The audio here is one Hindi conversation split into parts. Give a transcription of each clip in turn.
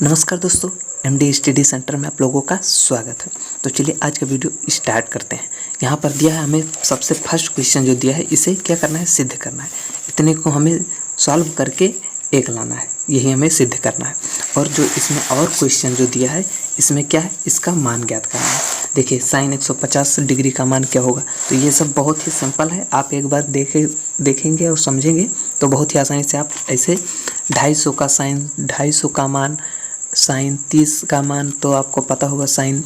नमस्कार दोस्तों, एमडी स्टडी सेंटर में आप लोगों का स्वागत है। तो चलिए आज का वीडियो स्टार्ट करते हैं। यहाँ पर दिया है हमें सबसे फर्स्ट क्वेश्चन जो दिया है, इसे क्या करना है, सिद्ध करना है। इतने को हमें सॉल्व करके एक लाना है, यही हमें सिद्ध करना है। और जो इसमें और क्वेश्चन जो दिया है, इसमें क्या है, इसका मान ज्ञात करना है। देखिए साइन 150 डिग्री का मान क्या होगा। तो ये सब बहुत ही सिंपल है, आप एक बार देखेंगे और समझेंगे तो बहुत ही आसानी से आप ऐसे 250 का साइन, 250 का मान, साइन 30 का मान तो आपको पता होगा, साइन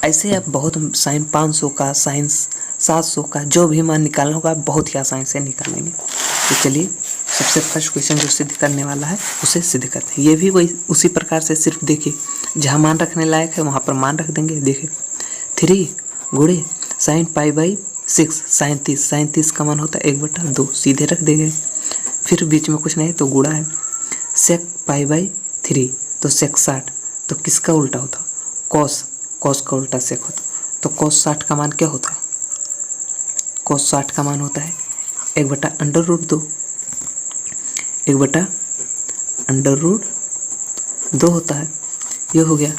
ऐसे आप बहुत साइन 500 का, साइन 700 का जो भी मान निकालना होगा आप बहुत ही आसानी से निकाल लेंगे। तो चलिए सबसे फर्स्ट क्वेश्चन जो सिद्ध करने वाला है उसे सिद्ध करते हैं। ये भी वही उसी प्रकार से, सिर्फ देखिए जहाँ मान रखने लायक है वहाँ पर मान रख देंगे। देखिए 3 गुणे साइन π/6, साइन 30 का मान होता है 1/2, सीधे रख देंगे। फिर बीच में कुछ नहीं तो गुणा है, सेक π/3 तो सेक 60, तो किसका उल्टा होता, कॉस का उल्टा सेक होता। तो कॉस 60 का मान क्या होता है, कॉस 60 का मान होता है 1/√2, 1/√2 होता है। ये हो गया,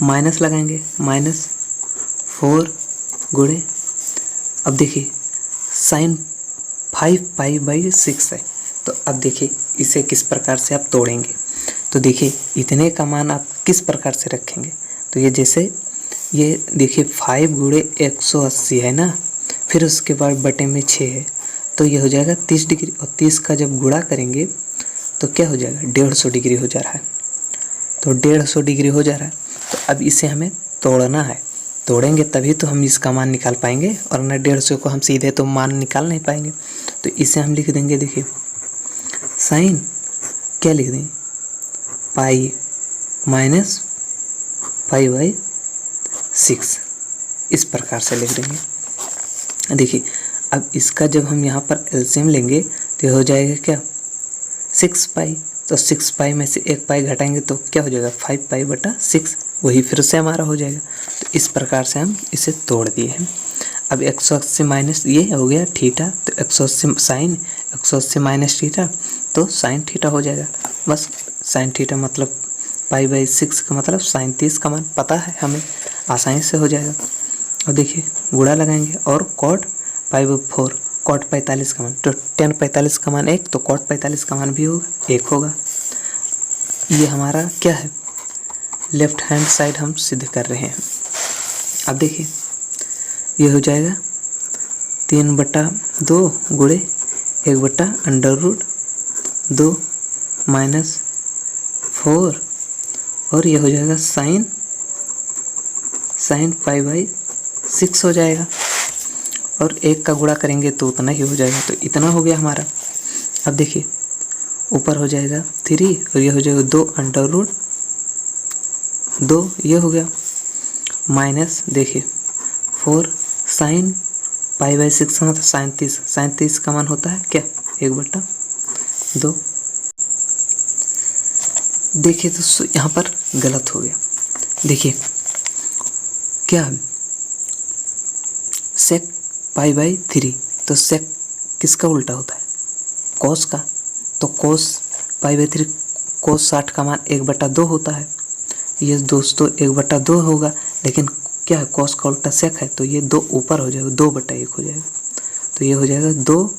माइनस लगाएंगे, -4 गुणे, अब देखिए साइन 5π/6 है। तो अब देखिए इसे किस प्रकार से आप तोड़ेंगे। तो देखिए इतने का मान आप किस प्रकार से रखेंगे। तो ये जैसे ये देखिए 5 गुणे 180 है ना, फिर उसके बाद बटे में 6 है, तो ये हो जाएगा 30 डिग्री। और 30 का जब गुणा करेंगे तो क्या हो जाएगा, 150 डिग्री हो जा रहा है। तो 150 डिग्री हो जा रहा है। तो अब इसे हमें तोड़ना है, तोड़ेंगे तभी तो हम इसका मान निकाल पाएंगे, और न 150 को हम सीधे तो मान निकाल नहीं पाएंगे। तो इसे हम लिख देंगे, देखिए साइन क्या लिख देंगे, पाई माइनस π/6, इस प्रकार से लिख देंगे। देखिए अब इसका जब हम यहाँ पर एलसीएम लेंगे तो हो जाएगा क्या, 6π। तो 6π में से 1 पाई घटाएंगे तो क्या हो जाएगा, 5π/6, वही फिर से हमारा हो जाएगा। तो इस प्रकार से हम इसे तोड़ दिए हैं। अब 180 माइनस ये हो गया थीटा, तो 180 साइन, 180 माइनस थीटा, तो साइन थीटा हो जाएगा। बस साइन थीटा मतलब π/6 का मतलब साइन 30 का मान पता है हमें, आसानी से हो जाएगा। और देखिए गुणा लगाएंगे, और कॉट π/4, कॉट 45 का मान, तो tan 45 का मान 1, तो कॉट 45 का मान भी होगा 1 होगा। ये हमारा क्या है, लेफ्ट हैंड साइड हम सिद्ध कर रहे हैं। अब देखिए ये हो जाएगा 3/2 गुणे 1/√2 -4, और ये हो जाएगा साइन π/6 हो जाएगा। और 1 का गुणा करेंगे तो उतना ही हो जाएगा, तो इतना हो गया हमारा। अब देखिए ऊपर हो जाएगा 3, और ये हो जाएगा 2/2, ये हो गया, माइनस देखिए 4 साइन π/6 का मतलब साइन 30 का मान होता है क्या, 1/2। देखिए तो यहाँ पर गलत हो गया। देखिए क्या है, सेक π/3, तो सेक किसका उल्टा होता है, कॉस का। तो कॉस π/3, कॉस 60 का मान 1/2 होता है। ये दोस्तों 1/2 होगा, लेकिन क्या है, कॉस का उल्टा सेक है, तो ये 2 ऊपर हो जाएगा, 2/1 हो जाएगा। तो ये हो जाएगा 2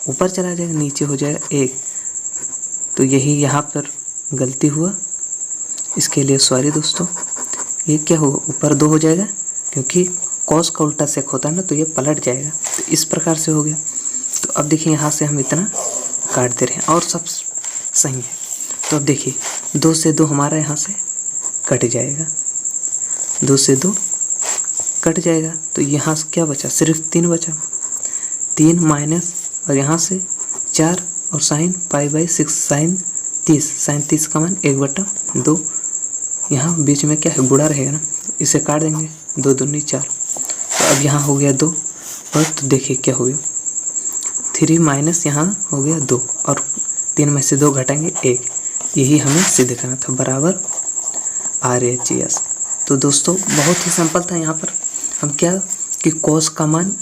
ऊपर चला जाएगा, नीचे हो जाएगा 1। तो यही यहाँ पर गलती हुआ, इसके लिए सॉरी दोस्तों। ये क्या होगा, ऊपर 2 हो जाएगा, क्योंकि कॉस का उल्टा सेक होता है ना, तो ये पलट जाएगा। तो इस प्रकार से हो गया। तो अब देखिए यहाँ से हम इतना काट दे रहे हैं और सब सही है। तो अब देखिए 2 से 2 हमारा यहाँ से कट जाएगा, 2 से 2 कट जाएगा। तो यहाँ से क्या बचा, सिर्फ 3 बचा, 3 माइनस, और यहाँ से 4, और साइन π/6 साइन 30 का मान 1/2। यहाँ बीच में क्या है, गुणा रहेगा ना, इसे काट देंगे, 2 दूनी 4। तो अब यहाँ हो गया 2, और तो देखिए क्या हो गया, 3 माइनस यहाँ हो गया 2, और 3 में से 2 घटाएंगे 1। यही हमें सिद्ध करना था, बराबर RHS। तो दोस्तों बहुत ही सिंपल था। यहाँ पर हम क्या कि कॉस का मान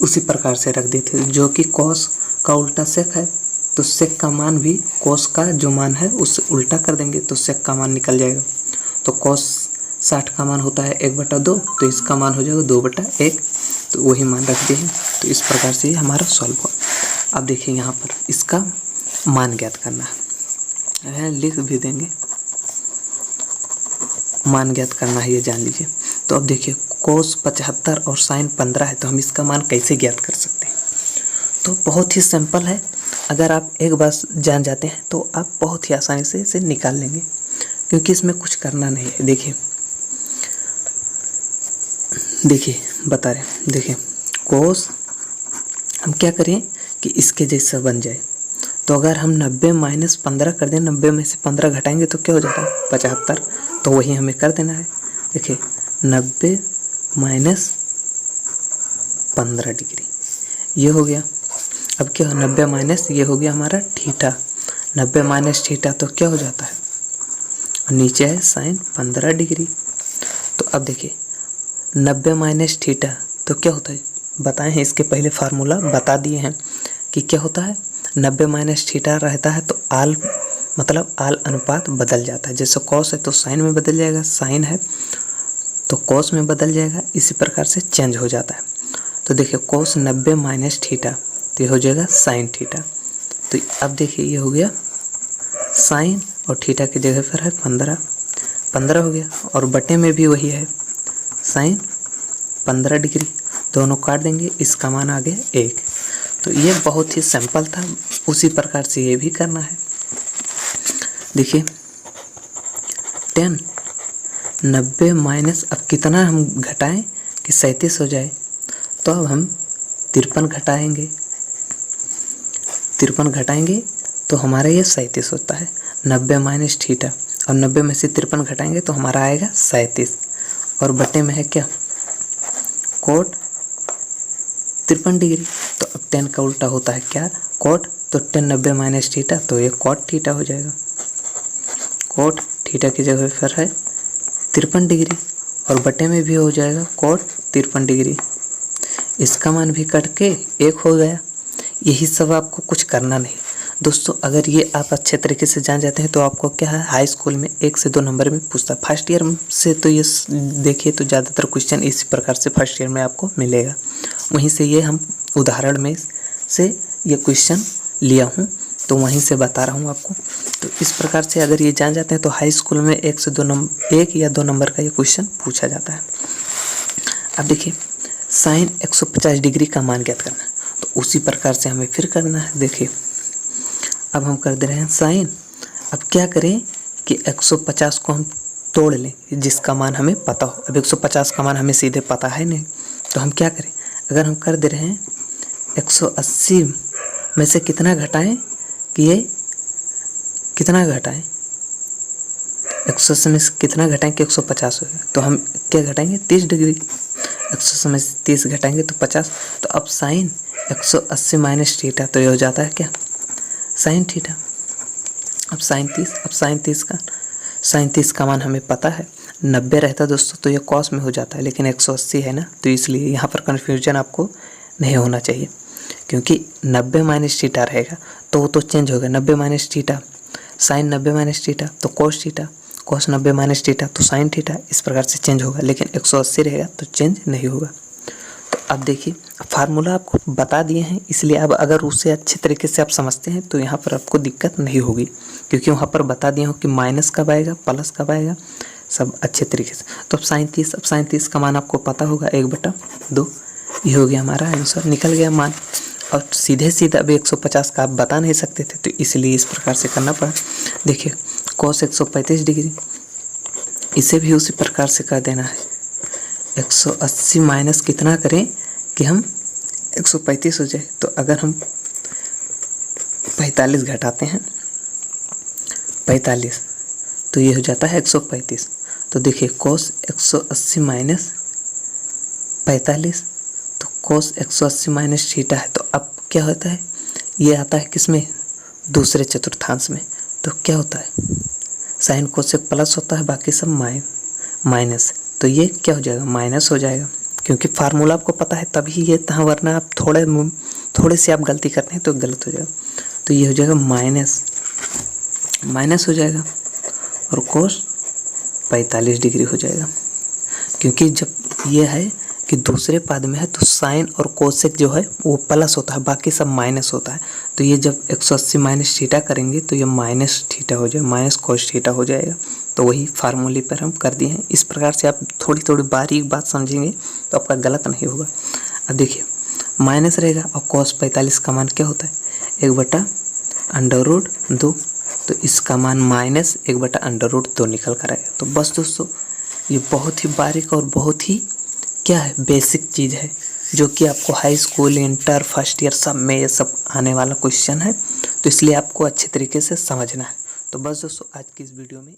उसी प्रकार से रख देते, जो कि कॉस का उल्टा सेक है, तो सेक का मान भी कोस का जो मान है उससे उल्टा कर देंगे तो सेक का मान निकल जाएगा। तो कोस 60 का मान होता है 1/2, तो इसका मान हो जाएगा 2/1, तो वही मान रख दिए हैं। तो इस प्रकार से हमारा सॉल्व हुआ। अब देखिए यहाँ पर इसका मान ज्ञात करना है, लिख भी देंगे, मान ज्ञात करना है, ये जान लीजिए। तो अब देखिए कोस 75 और साइन 15 है, तो हम इसका मान कैसे ज्ञात कर सकते हैं? तो बहुत ही सिंपल है, अगर आप एक बार जान जाते हैं तो आप बहुत ही आसानी से इसे निकाल लेंगे, क्योंकि इसमें कुछ करना नहीं है। देखिए बता रहे हैं, देखिए कोस हम क्या करें कि इसके जैसा बन जाए। तो अगर हम 90 - 15 कर दें, 90 में से 15 घटाएंगे तो क्या हो जाता है 75, तो वही हमें कर देना है। देखिए 90 - 15 डिग्री ये हो गया। अब क्या 90 माइनस ये हो गया हमारा थीटा, 90 माइनस थीटा तो क्या हो जाता है, नीचे है साइन 15 डिग्री। तो अब देखिए 90 माइनस थीटा तो क्या होता है, बताए हैं, इसके पहले फार्मूला बता दिए हैं कि क्या होता है। 90 माइनस थीटा रहता है तो आल मतलब आल अनुपात बदल जाता है। जैसे कॉस है तो साइन में बदल जाएगा, साइन है तो कॉस में बदल जाएगा, इसी प्रकार से चेंज हो जाता है। तो देखिए कॉस 90 माइनस थीटा तो ये हो जाएगा साइन थीटा। तो अब देखिए ये हो गया साइन और थीटा की जगह पर है 15 हो गया, और बटे में भी वही है साइन 15 डिग्री, दोनों काट देंगे, इसका मान आ गया 1। तो ये बहुत ही सिंपल था, उसी प्रकार से ये भी करना है। देखिए 10 90 माइनस, अब कितना हम घटाएं कि 37 हो जाए, तो अब हम 53 घटाएंगे, 53 घटाएंगे तो हमारा ये 37 होता है। 90 माइनस थीटा और 90 में से 53 घटाएंगे तो हमारा आएगा 37, और बटे में है क्या कोट 53 डिग्री। तो अब 10 का उल्टा होता है क्या कोट, तो 10 90 माइनस थीटा तो ये कोट थीटा हो जाएगा। कोट थीटा की जगह पर है 53 डिग्री, और बटे में भी हो जाएगा कोट 53 डिग्री, इसका मान भी कट के 1 हो गया। यही सब, आपको कुछ करना नहीं दोस्तों। अगर ये आप अच्छे तरीके से जान जाते हैं तो आपको क्या है, हाई स्कूल में 1 से 2 नंबर में पूछता है। फर्स्ट ईयर से तो ये देखिए तो ज़्यादातर क्वेश्चन इसी प्रकार से फर्स्ट ईयर में आपको मिलेगा। वहीं से ये हम उदाहरण में से ये क्वेश्चन लिया हूँ, तो वहीं से बता रहा हूँ आपको। तो इस प्रकार से अगर ये जान जाते हैं तो हाई स्कूल में 1 या 2 नंबर का ये क्वेश्चन पूछा जाता है। अब देखिए साइन 150 डिग्री का मान ज्ञात करना है, तो उसी प्रकार से हमें फिर करना है। देखिए अब हम कर दे रहे हैं साइन, अब क्या करें कि 150 को हम तोड़ लें जिसका मान हमें पता हो। अब 150 का मान हमें सीधे पता है नहीं, तो हम क्या करें, अगर हम कर दे रहे हैं 180 में से कितना घटाएं कि ये कितना घटाएं, 180 में से कितना घटाएं कि 150 हो गया, तो हम क्या घटाएंगे 30 डिग्री, 180 में से 30 घटाएंगे तो 50। तो अब साइन 180 माइनस थीटा तो ये हो जाता है क्या साइन थीटा। अब साइन 30 का मान हमें पता है 90 रहता दोस्तों तो ये कॉस में हो जाता है, लेकिन 180 है ना, तो इसलिए यहाँ पर कन्फ्यूजन आपको नहीं होना चाहिए, क्योंकि 90 माइनस थीटा रहेगा तो वो तो चेंज होगा। 90 minus theta sine 90 minus theta तो cos theta, cos 90 minus theta तो साइन थीटा, इस प्रकार से चेंज होगा। लेकिन 180 रहेगा तो चेंज नहीं होगा। तो अब देखिए फार्मूला आपको बता दिए हैं, इसलिए अब अगर उसे अच्छे तरीके से आप समझते हैं तो यहाँ पर आपको दिक्कत नहीं होगी, क्योंकि वहाँ पर बता दिया हो कि माइनस कब आएगा प्लस कब आएगा, सब अच्छे तरीके से। तो अब साइन 30 का मान आपको पता होगा 1/2, ये हो गया हमारा आंसर, निकल गया मान। और सीधे अब 150 का आप बता नहीं सकते थे, तो इसलिए इस प्रकार से करना पड़ा। देखिए कॉस 135 डिग्री, इसे भी उसी प्रकार से कर देना है। 180 माइनस कितना करें कि हम 135 हो जाए, तो अगर हम 45 घटाते हैं 45 तो ये हो जाता है 135। तो देखिए cos 180 माइनस 45, तो cos 180 माइनस थीटा है, तो अब क्या होता है, ये आता है किसमें दूसरे चतुर्थांश में, तो क्या होता है साइन कोसेक प्लस होता है, बाकी सब माइनस, तो ये क्या हो जाएगा माइनस हो जाएगा, क्योंकि फार्मूला आपको पता है तभी ये था, वरना आप थोड़े से आप गलती करते हैं तो गलत हो जाएगा। तो ये हो जाएगा माइनस माइनस हो जाएगा और कोस 45 डिग्री हो जाएगा। क्योंकि जब ये है कि दूसरे पद में है तो साइन और कोसेक जो है वो प्लस होता है, बाकी सब माइनस होता है। तो ये जब 180 माइनस थीटा करेंगे तो ये माइनस थीटा हो जाएगा, माइनस कोस थीटा हो जाएगा। तो वही फार्मूले पर हम कर दिए हैं। इस प्रकार से आप थोड़ी थोड़ी बारीक बात समझेंगे तो आपका गलत नहीं होगा। अब देखिए माइनस रहेगा और cos 45 का मान क्या होता है 1/√2। तो इसका मान माइनस 1/√2 निकल कर आएगा। तो बस दोस्तों ये बहुत ही बारीक और बहुत ही क्या है बेसिक चीज़ है, जो कि आपको high school, inter, first year सब में ये सब आने वाला क्वेश्चन है। तो इसलिए आपको अच्छे तरीके से समझना है। तो बस दोस्तों आज की इस वीडियो में